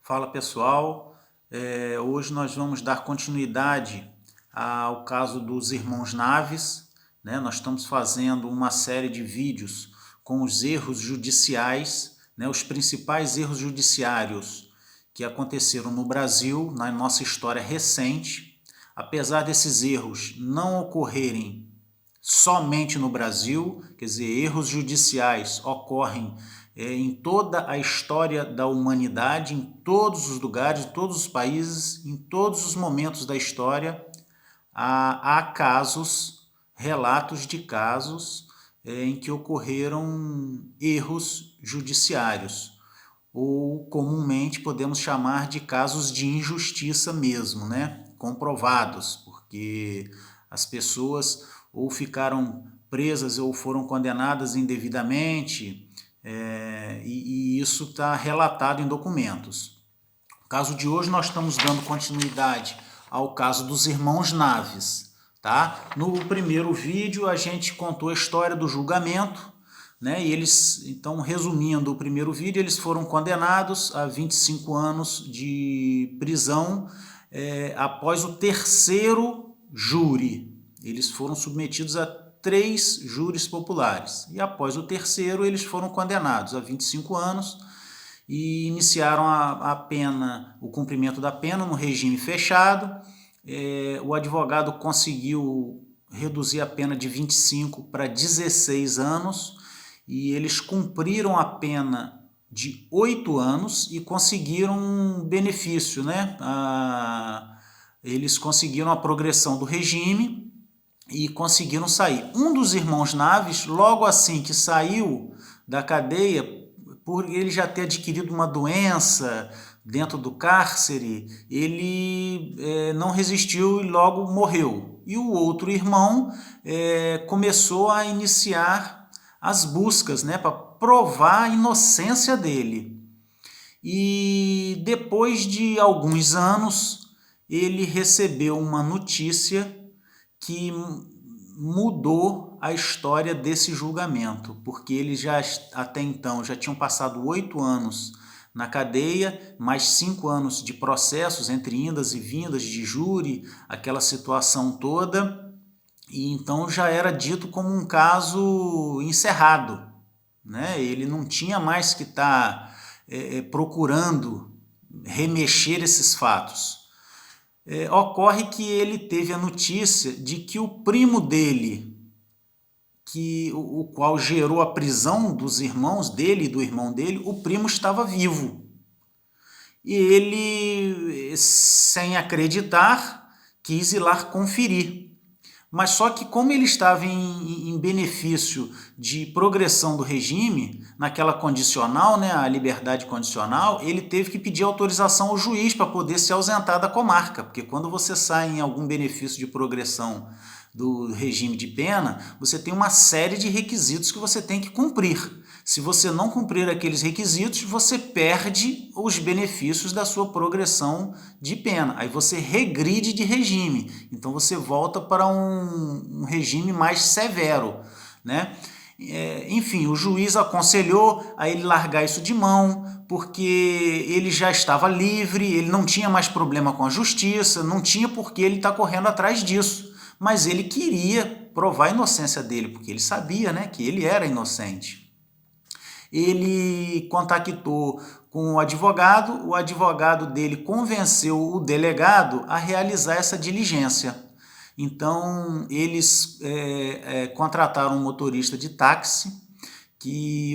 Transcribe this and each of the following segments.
Fala pessoal, hoje nós vamos dar continuidade ao caso dos irmãos Naves, né? Nós estamos fazendo uma série de vídeos com os erros judiciais, né? Os principais erros judiciários que aconteceram no Brasil, na nossa história recente. Apesar desses erros não ocorrerem somente no Brasil, quer dizer, erros judiciais ocorrem em toda a história da humanidade, em todos os lugares, em todos os países, em todos os momentos da história, há casos, relatos de casos em que ocorreram erros judiciários, ou comumente podemos chamar de casos de injustiça mesmo, né? Comprovados, porque as pessoas ou ficaram presas ou foram condenadas indevidamente, e isso está relatado em documentos. No caso de hoje nós estamos dando continuidade ao caso dos irmãos Naves, tá? No primeiro vídeo a gente contou a história do julgamento, né? E eles, então, resumindo o primeiro vídeo, eles foram condenados a 25 anos de prisão após o terceiro júri. Eles foram submetidos a 3 júris populares e após o terceiro eles foram condenados a 25 anos e iniciaram a pena, o cumprimento da pena no regime fechado. O advogado conseguiu reduzir a pena de 25 para 16 anos e eles cumpriram a pena de 8 anos e conseguiram um benefício, né? Eles conseguiram a progressão do regime e conseguiram sair. Um dos irmãos Naves, logo assim que saiu da cadeia, por ele já ter adquirido uma doença dentro do cárcere, ele não resistiu e logo morreu. E o outro irmão começou a iniciar as buscas, né, para provar a inocência dele. E depois de alguns anos, ele recebeu uma notícia que mudou a história desse julgamento, porque eles já até então já tinham passado 8 anos na cadeia, mais 5 anos de processos entre indas e vindas de júri, aquela situação toda, e então já era dito como um caso encerrado, né? Ele não tinha mais que estar procurando remexer esses fatos. Ocorre que ele teve a notícia de que o primo dele, o qual gerou a prisão dos irmãos dele e do irmão dele, o primo estava vivo. E ele, sem acreditar, quis ir lá conferir. Mas só que como ele estava em benefício de progressão do regime, naquela condicional, né, a liberdade condicional, ele teve que pedir autorização ao juiz para poder se ausentar da comarca, porque quando você sai em algum benefício de progressão do regime de pena, você tem uma série de requisitos que você tem que cumprir. Se você não cumprir aqueles requisitos, você perde os benefícios da sua progressão de pena. Aí você regride de regime. Então você volta para um regime mais severo, né? Enfim, o juiz aconselhou a ele largar isso de mão, porque ele já estava livre, ele não tinha mais problema com a justiça, não tinha por que ele estar correndo atrás disso. Mas ele queria provar a inocência dele, porque ele sabia, né, que ele era inocente. Ele contactou com o advogado dele convenceu o delegado a realizar essa diligência. Então, eles contrataram um motorista de táxi que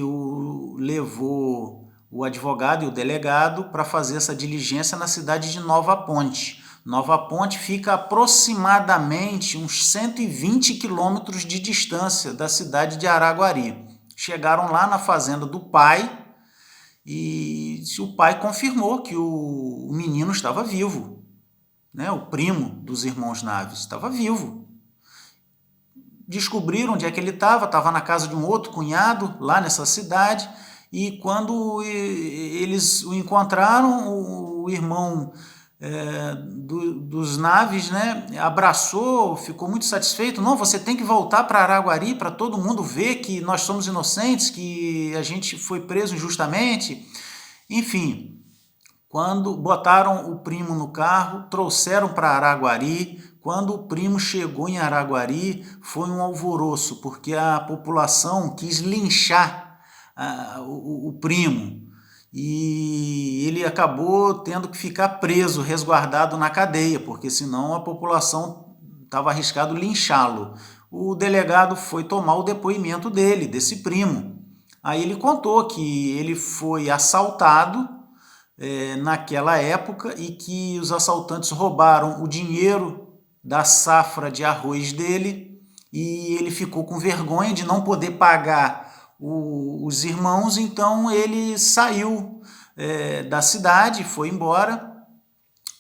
levou o advogado e o delegado para fazer essa diligência na cidade de Nova Ponte. Nova Ponte fica aproximadamente uns 120 quilômetros de distância da cidade de Araguari. Chegaram lá na fazenda do pai e o pai confirmou que o menino estava vivo, né? O primo dos irmãos Naves estava vivo. Descobriram onde é que ele estava na casa de um outro cunhado lá nessa cidade, e quando eles o encontraram, o irmão dos Naves, né, abraçou, ficou muito satisfeito. Não, você tem que voltar para Araguari para todo mundo ver que nós somos inocentes, que a gente foi preso injustamente. Enfim, Quando botaram o primo no carro, trouxeram para Araguari. Quando o primo chegou em Araguari, foi um alvoroço, porque a população quis linchar o primo. E ele acabou tendo que ficar preso, resguardado na cadeia, porque senão a população estava arriscado linchá-lo. O delegado foi tomar o depoimento dele, desse primo. Aí ele contou que ele foi assaltado naquela época e que os assaltantes roubaram o dinheiro da safra de arroz dele e ele ficou com vergonha de não poder pagar os irmãos, então ele saiu da cidade, foi embora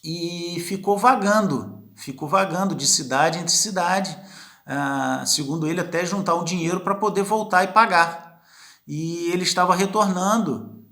e ficou vagando de cidade entre cidade, segundo ele, até juntar um dinheiro para poder voltar e pagar. E ele estava retornando,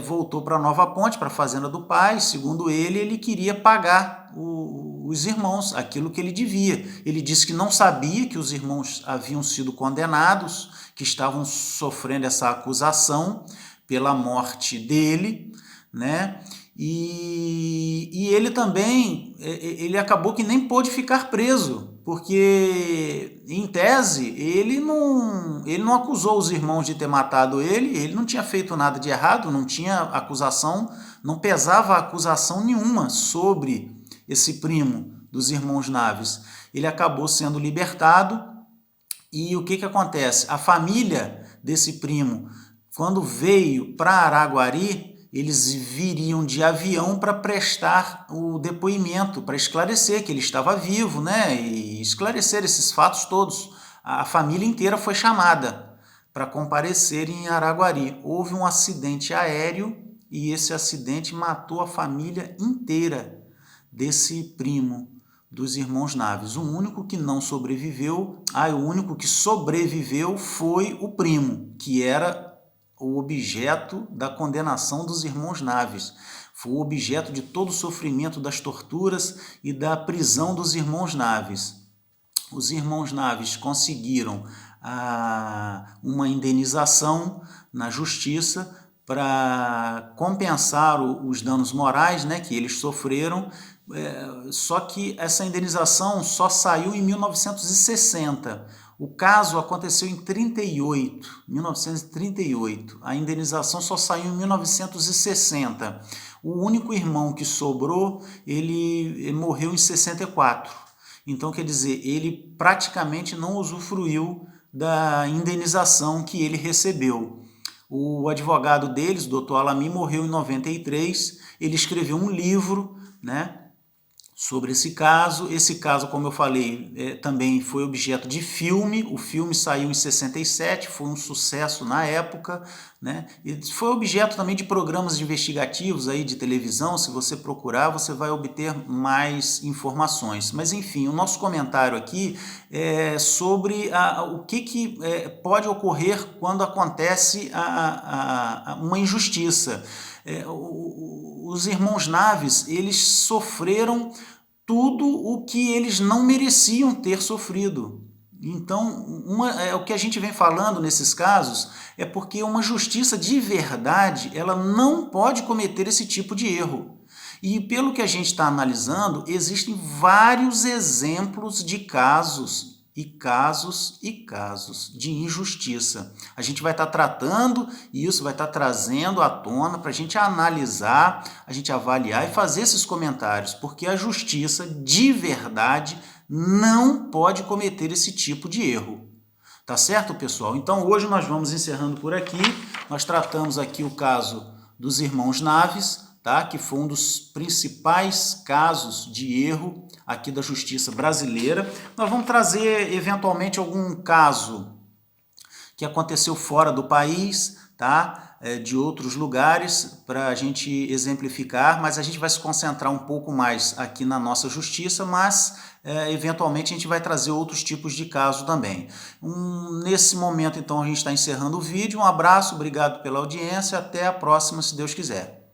voltou para Nova Ponte, para a fazenda do pai. Segundo ele, ele queria pagar os irmãos, aquilo que ele devia. Ele disse que não sabia que os irmãos haviam sido condenados, que estavam sofrendo essa acusação pela morte dele, né? E ele também, ele acabou que nem pôde ficar preso, porque, em tese, ele não acusou os irmãos de ter matado ele não tinha feito nada de errado, não tinha acusação, não pesava acusação nenhuma sobre esse primo dos irmãos Naves. Ele acabou sendo libertado e o que acontece? A família desse primo, quando veio para Araguari, eles viriam de avião para prestar o depoimento, para esclarecer que ele estava vivo, né? E esclarecer esses fatos todos. A família inteira foi chamada para comparecer em Araguari. Houve um acidente aéreo e esse acidente matou a família inteira desse primo dos irmãos Naves. O único que não sobreviveu, o único que sobreviveu foi o primo, que era o objeto da condenação dos irmãos Naves. Foi o objeto de todo o sofrimento, das torturas e da prisão dos irmãos Naves. Os irmãos Naves conseguiram uma indenização na justiça para compensar os danos morais, né, que eles sofreram, só que essa indenização só saiu em 1960. O caso aconteceu em 1938. A indenização só saiu em 1960. O único irmão que sobrou, ele morreu em 64. Então, quer dizer, ele praticamente não usufruiu da indenização que ele recebeu. O advogado deles, o Dr. Alami, morreu em 93. Ele escreveu um livro, né, sobre esse caso. Esse caso, como eu falei, também foi objeto de filme. O filme saiu em 67, foi um sucesso na época, né? E foi objeto também de programas investigativos aí de televisão. Se você procurar, você vai obter mais informações. Mas enfim, o nosso comentário aqui é sobre o que pode ocorrer quando acontece uma injustiça. Os irmãos Naves, eles sofreram tudo o que eles não mereciam ter sofrido. Então, o que a gente vem falando nesses casos é porque uma justiça de verdade, ela não pode cometer esse tipo de erro. E pelo que a gente está analisando, existem vários exemplos de casos e casos de injustiça. A gente vai estar tratando isso, vai estar trazendo à tona para a gente analisar, a gente avaliar e fazer esses comentários, porque a justiça de verdade não pode cometer esse tipo de erro. Tá certo, pessoal? Então hoje nós vamos encerrando por aqui. Nós tratamos aqui o caso dos irmãos Naves, tá? Que foi um dos principais casos de erro aqui da justiça brasileira. Nós vamos trazer eventualmente algum caso que aconteceu fora do país, tá? De outros lugares, para a gente exemplificar, mas a gente vai se concentrar um pouco mais aqui na nossa justiça, mas eventualmente a gente vai trazer outros tipos de casos também. Nesse momento, então, a gente está encerrando o vídeo. Um abraço, obrigado pela audiência, até a próxima, se Deus quiser.